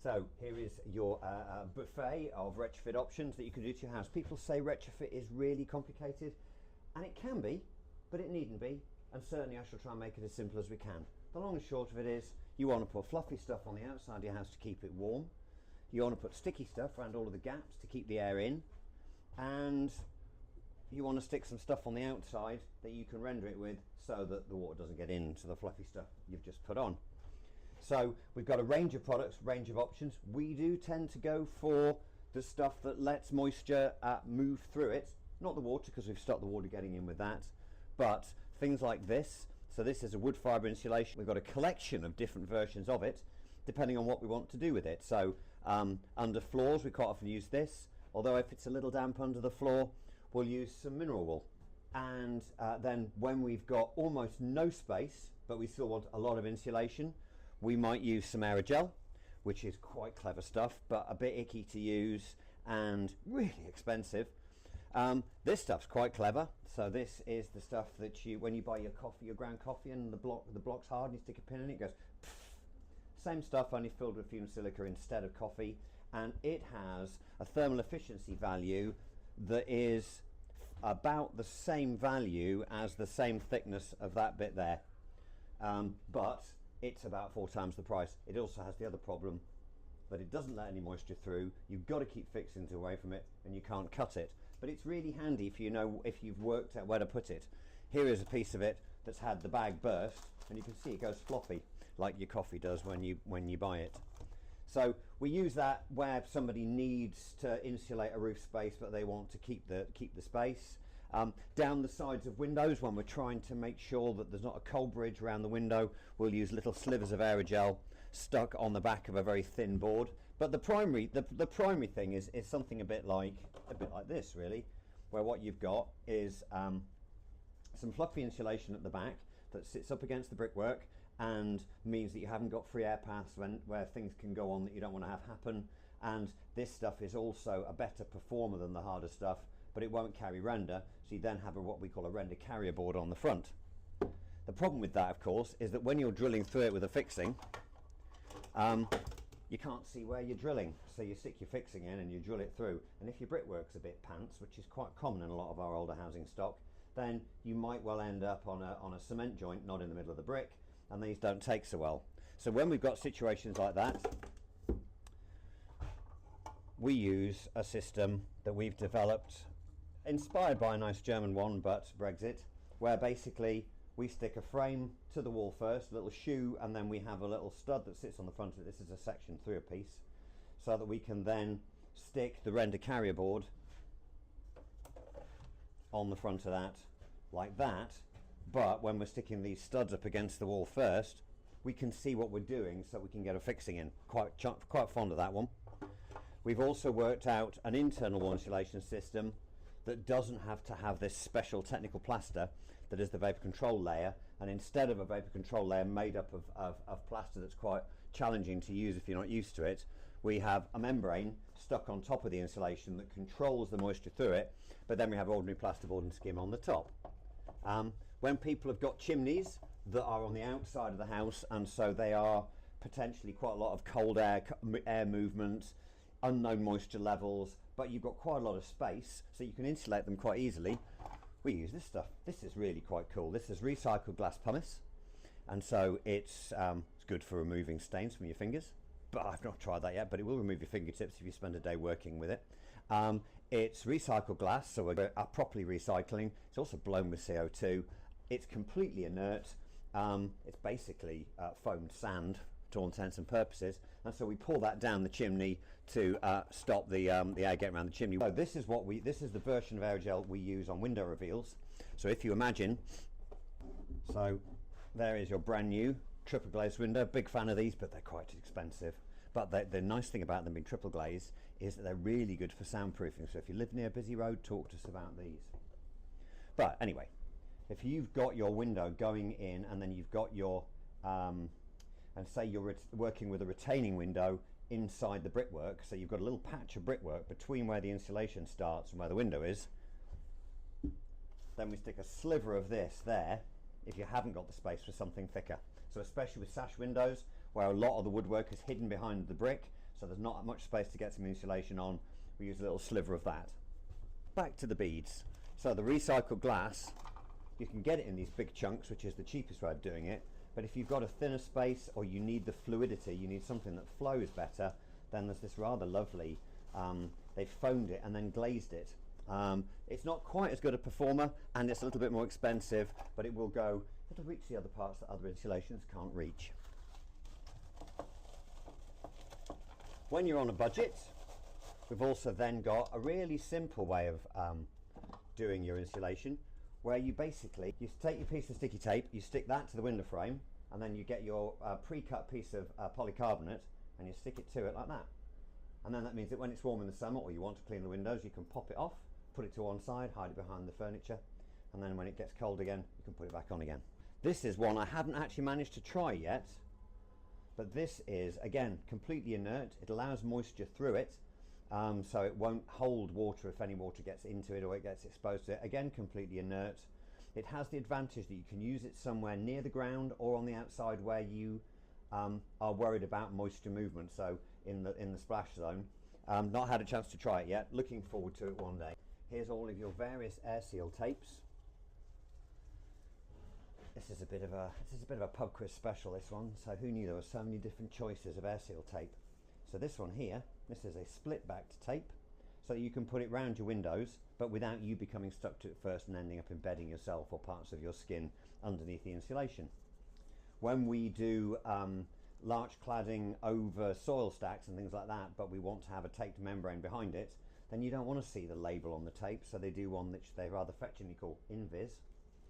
So here is your buffet of retrofit options that you can do to your house. People say retrofit is really complicated, and it can be, but it needn't be, and certainly I shall try and make it as simple as we can. The long and short of it is, you want to put fluffy stuff on the outside of your house to keep it warm. You want to put sticky stuff around all of the gaps to keep the air in, and you want to stick some stuff on the outside that you can render it with so that the water doesn't get into the fluffy stuff you've just put on. So we've got a range of products, range of options. We do tend to go for the stuff that lets moisture move through it, not the water, because we've stopped the water getting in with that, but things like this. So this is a wood fibre insulation. We've got a collection of different versions of it depending on what we want to do with it. So under floors we quite often use this, although if it's a little damp under the floor we'll use some mineral wool. And then when we've got almost no space but we still want a lot of insulation, we might use some aerogel, which is quite clever stuff but a bit icky to use and really expensive. This stuff's quite clever. So this is the stuff that you, when you buy your coffee, your ground coffee, and the block's hard and you stick a pin in it, it goes pfft. Same stuff, only filled with fumed silica instead of coffee, and it has a thermal efficiency value that is about the same value as the same thickness of that bit there, but it's about 4 times the price. It also has the other problem that it doesn't let any moisture through. You've got to keep fixings away from it and you can't cut it, but it's really handy if you know, if you've worked out where to put it. Here is a piece of it that's had the bag burst, and you can see it goes floppy like your coffee does when you buy it. So we use that where somebody needs to insulate a roof space but they want to keep the space. Down the sides of windows, when we're trying to make sure that there's not a cold bridge around the window, we'll use little slivers of aerogel stuck on the back of a very thin board. But the primary thing is something a bit like this really, where what you've got is some fluffy insulation at the back that sits up against the brickwork and means that you haven't got free air paths where things can go on that you don't want to have happen. And this stuff is also a better performer than the harder stuff, but it won't carry render, so you then have what we call a render carrier board on the front. The problem with that, of course, is that when you're drilling through it with a fixing, you can't see where you're drilling, so you stick your fixing in and you drill it through, and if your brickwork's a bit pants, which is quite common in a lot of our older housing stock, then you might well end up on a cement joint, not in the middle of the brick, and these don't take so well. So when we've got situations like that, we use a system that we've developed, inspired by a nice German one, but Brexit, where basically we stick a frame to the wall first, a little shoe, and then we have a little stud that sits on the front of it. This is a section through a piece, so that we can then stick the render carrier board on the front of that, like that. But when we're sticking these studs up against the wall first, we can see what we're doing so we can get a fixing in. Quite fond of that one. We've also worked out an internal wall insulation system that doesn't have to have this special technical plaster that is the vapor control layer, and instead of a vapor control layer made up of plaster that's quite challenging to use if you're not used to it, we have a membrane stuck on top of the insulation that controls the moisture through it, but then we have ordinary plasterboard and skim on the top. When people have got chimneys that are on the outside of the house, and so they are potentially quite a lot of cold air movement, unknown moisture levels, but you've got quite a lot of space, so you can insulate them quite easily, we use this stuff. This is really quite cool. This is recycled glass pumice, and so it's good for removing stains from your fingers, but I've not tried that yet, but it will remove your fingertips if you spend a day working with it. It's recycled glass, so we're properly recycling. It's also blown with CO2. It's completely inert. It's basically foamed sand to all intents and purposes, and so we pour that down the chimney to stop the air getting around the chimney. So this is the version of aerogel we use on window reveals. So if you imagine, so there is your brand new triple glazed window. Big fan of these, but they're quite expensive. But the nice thing about them being triple glazed is that they're really good for soundproofing. So if you live near a busy road, talk to us about these. But anyway, if you've got your window going in, and then you've got your and say you're working with a retaining window inside the brickwork, so you've got a little patch of brickwork between where the insulation starts and where the window is, then we stick a sliver of this there if you haven't got the space for something thicker. So especially with sash windows, where a lot of the woodwork is hidden behind the brick, so there's not much space to get some insulation on. We use a little sliver of that. Back to the beads. So the recycled glass, you can get it in these big chunks, which is the cheapest way of doing it, but if you've got a thinner space or you need the fluidity, you need something that flows better, then there's this rather lovely, they've foamed it and then glazed it. It's not quite as good a performer and it's a little bit more expensive, but it'll reach the other parts that other insulations can't reach. When you're on a budget, we've also then got a really simple way of doing your insulation, where you basically, you take your piece of sticky tape, you stick that to the window frame, and then you get your pre-cut piece of polycarbonate and you stick it to it like that. And then that means that when it's warm in the summer or you want to clean the windows, you can pop it off, put it to one side, hide it behind the furniture, and then when it gets cold again, you can put it back on again. This is one I haven't actually managed to try yet, but this is, again, completely inert. It allows moisture through it, so it won't hold water if any water gets into it or it gets exposed to it. Again, completely inert. It has the advantage that you can use it somewhere near the ground or on the outside where you are worried about moisture movement, so in the splash zone. Not had a chance to try it yet, looking forward to it one day. Here's all of your various air seal tapes. This is a bit of a pub quiz special, this one, so who knew there were so many different choices of air seal tape. So this one here, this is a split backed tape, so that you can put it round your windows, but without you becoming stuck to it first and ending up embedding yourself or parts of your skin underneath the insulation. When we do larch cladding over soil stacks and things like that, but we want to have a taped membrane behind it, then you don't want to see the label on the tape, so they do one which they rather fetchingly call Invis.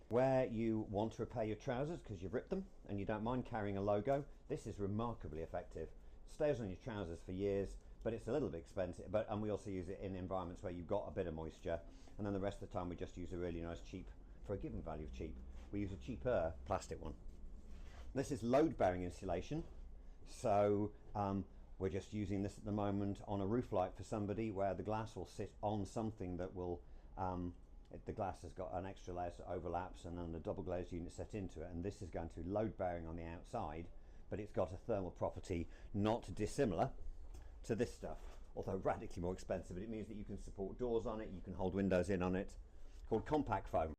Where you want to repair your trousers because you've ripped them and you don't mind carrying a logo, this is remarkably effective. Stays on your trousers for years, but it's a little bit expensive, and we also use it in environments where you've got a bit of moisture, and then the rest of the time we just use a really nice cheap, for a given value of cheap, we use a cheaper plastic one. This is load bearing insulation, so we're just using this at the moment on a roof light for somebody where the glass will sit on something that will, the glass has got an extra layer that overlaps and then the double glazed unit set into it, and this is going to be load bearing on the outside, but it's got a thermal property not dissimilar to this stuff, although radically more expensive, but it means that you can support doors on it, you can hold windows in on it, called compact foam.